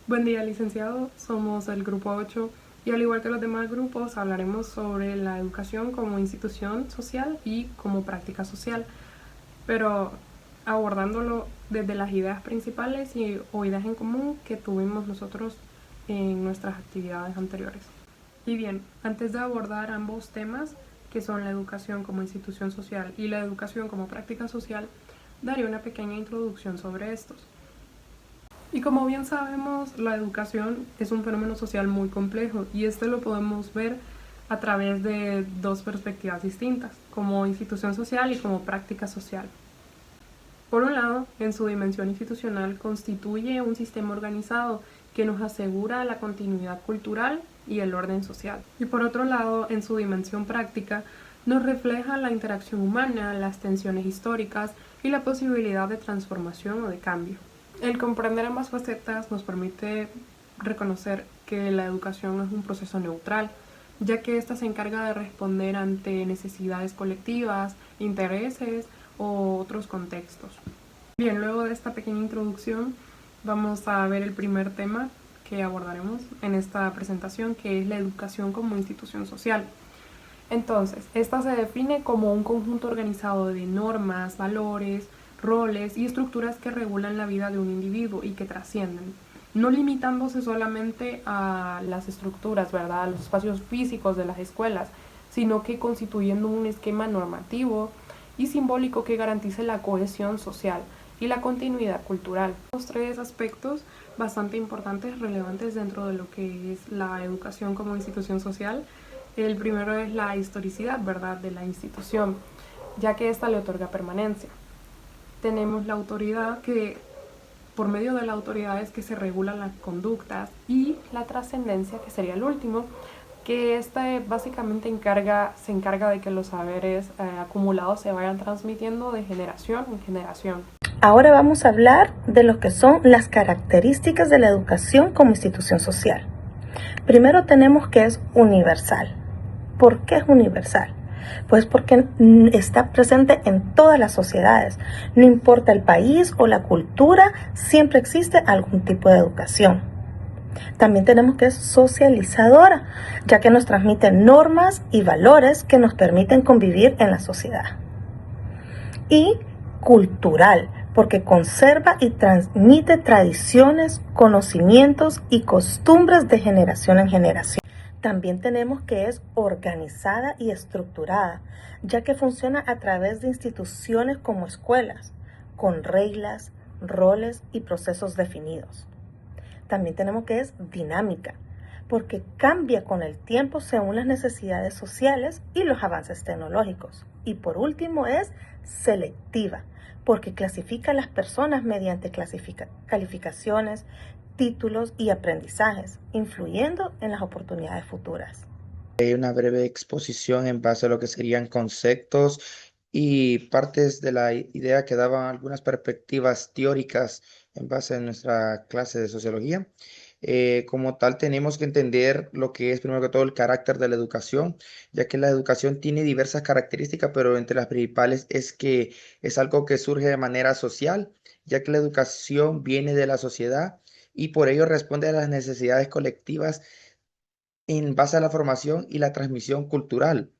Buen día, licenciado. Somos el grupo 8 y al igual que los demás grupos hablaremos sobre la educación como institución social y como práctica social, pero abordándolo desde las ideas principales o ideas en común que tuvimos nosotros en nuestras actividades anteriores. Y bien, antes de abordar ambos temas, que son la educación como institución social y la educación como práctica social, daré una pequeña introducción sobre estos. Y como bien sabemos, la educación es un fenómeno social muy complejo y este lo podemos ver a través de dos perspectivas distintas, como institución social y como práctica social. Por un lado, en su dimensión institucional constituye un sistema organizado que nos asegura la continuidad cultural y el orden social. Y por otro lado, en su dimensión práctica, nos refleja la interacción humana, las tensiones históricas y la posibilidad de transformación o de cambio. El comprender ambas facetas nos permite reconocer que la educación no es un proceso neutral, ya que ésta se encarga de responder ante necesidades colectivas, intereses o otros contextos. Bien, luego de esta pequeña introducción vamos a ver el primer tema que abordaremos en esta presentación, que es la educación como institución social. Entonces, esta se define como un conjunto organizado de normas, valores, roles y estructuras que regulan la vida de un individuo y que trascienden, no limitándose solamente a las estructuras, ¿verdad? A los espacios físicos de las escuelas, sino que constituyendo un esquema normativo y simbólico que garantice la cohesión social y la continuidad cultural. Los tres aspectos bastante importantes, relevantes dentro de lo que es la educación como institución social. El primero es la historicidad, ¿verdad?, de la institución, ya que ésta le otorga permanencia. Tenemos la autoridad que, por medio de la autoridad es que se regulan las conductas, y la trascendencia, que sería el último, que esta básicamente se encarga de que los saberes acumulados se vayan transmitiendo de generación en generación. Ahora vamos a hablar de lo que son las características de la educación como institución social. Primero tenemos que es universal. ¿Por qué es universal? Pues porque está presente en todas las sociedades. No importa el país o la cultura, siempre existe algún tipo de educación. También tenemos que es socializadora, ya que nos transmite normas y valores que nos permiten convivir en la sociedad. Y cultural, porque conserva y transmite tradiciones, conocimientos y costumbres de generación en generación. También tenemos que es organizada y estructurada, ya que funciona a través de instituciones como escuelas, con reglas, roles y procesos definidos. También tenemos que es dinámica, porque cambia con el tiempo según las necesidades sociales y los avances tecnológicos. Y por último es selectiva, porque clasifica a las personas mediante calificaciones, títulos y aprendizajes, influyendo en las oportunidades futuras. Una breve exposición en base a lo que serían conceptos y partes de la idea que daban algunas perspectivas teóricas en base a nuestra clase de sociología. Como tal, tenemos que entender lo que es primero que todo el carácter de la educación, ya que la educación tiene diversas características, pero entre las principales es que es algo que surge de manera social, ya que la educación viene de la sociedad y por ello responde a las necesidades colectivas en base a la formación y la transmisión cultural.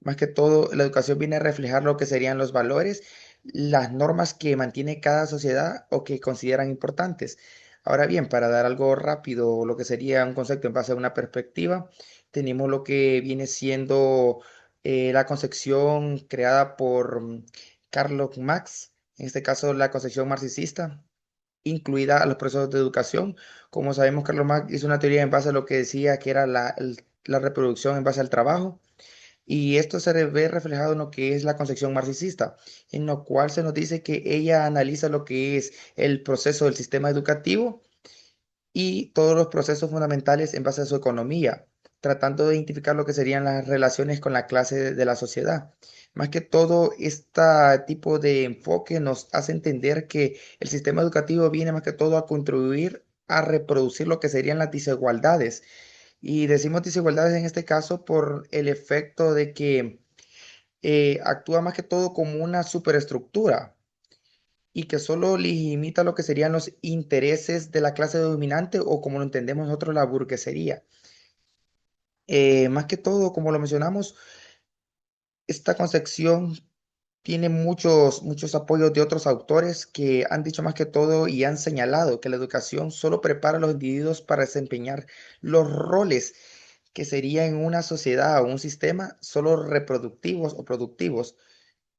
Más que todo, la educación viene a reflejar lo que serían los valores, las normas que mantiene cada sociedad o que consideran importantes. Ahora bien, para dar algo rápido, lo que sería un concepto en base a una perspectiva, tenemos lo que viene siendo la concepción creada por Karl Marx, en este caso la concepción marxista, incluida a los procesos de educación. Como sabemos, Carlos Marx hizo una teoría en base a lo que decía que era la reproducción en base al trabajo, y esto se ve reflejado en lo que es la concepción marxista, en lo cual se nos dice que ella analiza lo que es el proceso del sistema educativo y todos los procesos fundamentales en base a su economía, tratando de identificar lo que serían las relaciones con la clase de la sociedad. Más que todo, este tipo de enfoque nos hace entender que el sistema educativo viene más que todo a contribuir a reproducir lo que serían las desigualdades. Y decimos desigualdades en este caso por el efecto de que actúa más que todo como una superestructura, y que solo limita lo que serían los intereses de la clase dominante o como lo entendemos nosotros, la burguesería. Más que todo, como lo mencionamos, esta concepción tiene muchos apoyos de otros autores que han dicho más que todo y han señalado que la educación solo prepara a los individuos para desempeñar los roles que serían en una sociedad o un sistema solo reproductivos o productivos,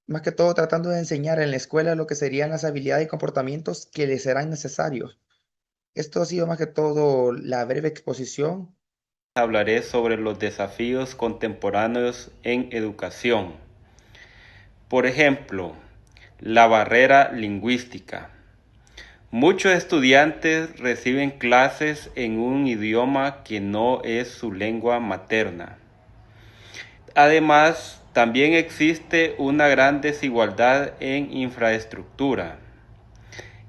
más que todo tratando de enseñar en la escuela lo que serían las habilidades y comportamientos que les serán necesarios. Esto ha sido más que todo la breve exposición. Hablaré sobre los desafíos contemporáneos en educación. Por ejemplo, la barrera lingüística. Muchos estudiantes reciben clases en un idioma que no es su lengua materna. Además, también existe una gran desigualdad en infraestructura,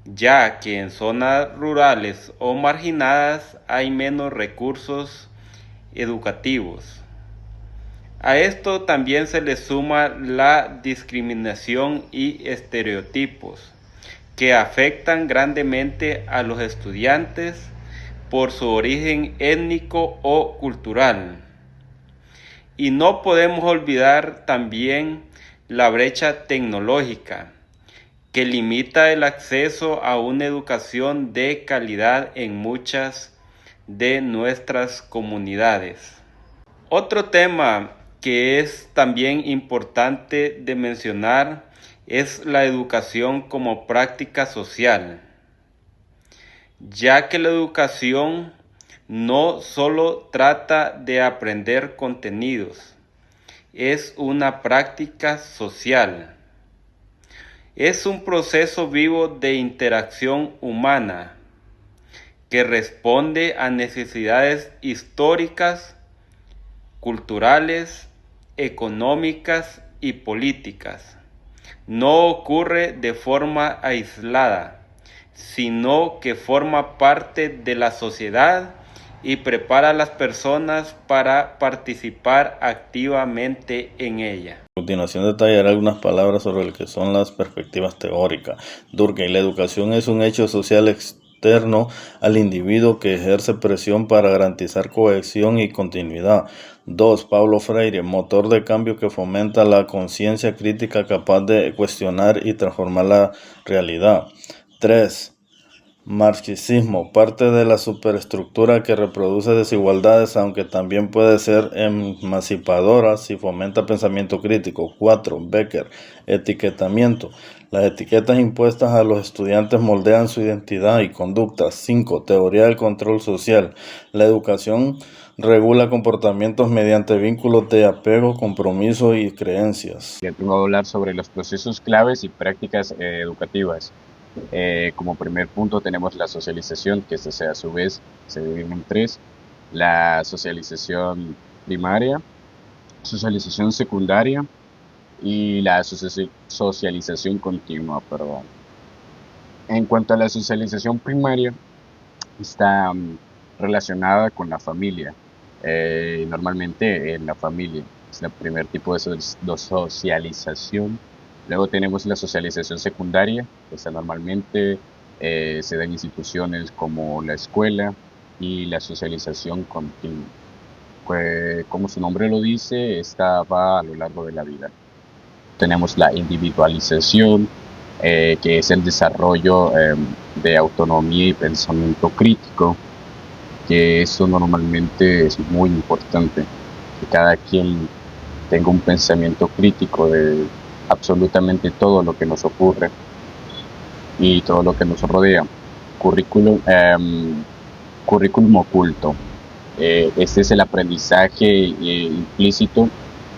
ya que en zonas rurales o marginadas hay menos recursos educativos. A esto también se le suma la discriminación y estereotipos que afectan grandemente a los estudiantes por su origen étnico o cultural. Y no podemos olvidar también la brecha tecnológica, que limita el acceso a una educación de calidad en muchas de nuestras comunidades. Otro tema que es también importante de mencionar es la educación como práctica social, ya que la educación no solo trata de aprender contenidos, es una práctica social. Es un proceso vivo de interacción humana que responde a necesidades históricas, culturales, económicas y políticas. No ocurre de forma aislada, sino que forma parte de la sociedad y prepara a las personas para participar activamente en ella. A continuación detallaré algunas palabras sobre lo que son las perspectivas teóricas. Durkheim: la educación es un hecho social externo al individuo que ejerce presión para garantizar cohesión y continuidad. 2. Paulo Freire: motor de cambio que fomenta la conciencia crítica capaz de cuestionar y transformar la realidad. 3. Marxismo: parte de la superestructura que reproduce desigualdades, aunque también puede ser emancipadora si fomenta pensamiento crítico. 4. Becker: etiquetamiento: las etiquetas impuestas a los estudiantes moldean su identidad y conducta. 5. Teoría del control social: la educación regula comportamientos mediante vínculos de apego, compromiso y creencias. Vengo a hablar sobre los procesos claves y prácticas educativas. Como primer punto tenemos la socialización, que esta a su vez se divide en tres: la socialización primaria, socialización secundaria y la socialización continua, perdón. En cuanto a la socialización primaria, está relacionada con la familia. Normalmente en la familia es el primer tipo de socialización. Luego tenemos la socialización secundaria, que normalmente se da en instituciones como la escuela, y la socialización continua. Como su nombre lo dice, esta va a lo largo de la vida. Tenemos la individualización, que es el desarrollo de autonomía y pensamiento crítico, que eso normalmente es muy importante, que cada quien tenga un pensamiento crítico de absolutamente todo lo que nos ocurre y todo lo que nos rodea. Currículum oculto: este es el aprendizaje implícito,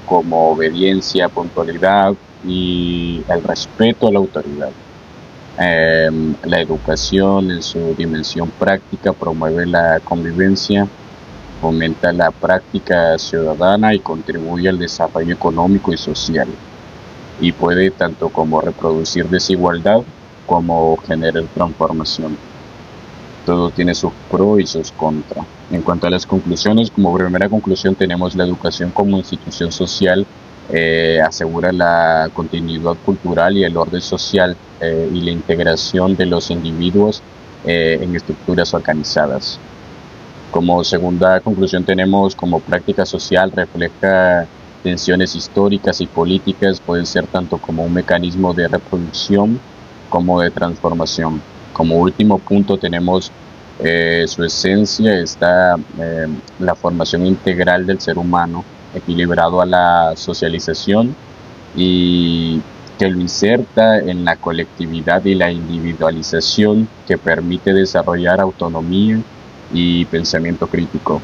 como obediencia, puntualidad y el respeto a la autoridad. La educación en su dimensión práctica promueve la convivencia, fomenta la práctica ciudadana y contribuye al desarrollo económico y social, y puede tanto como reproducir desigualdad como generar transformación. Todo tiene sus pros y sus contras. En cuanto a las conclusiones, como primera conclusión tenemos la educación como institución social asegura la continuidad cultural y el orden social y la integración de los individuos en estructuras organizadas. Como segunda conclusión tenemos como práctica social refleja tensiones históricas y políticas, puede ser tanto como un mecanismo de reproducción como de transformación. Como último punto tenemos su esencia, está la formación integral del ser humano, equilibrado a la socialización y que lo inserta en la colectividad y la individualización que permite desarrollar autonomía y pensamiento crítico.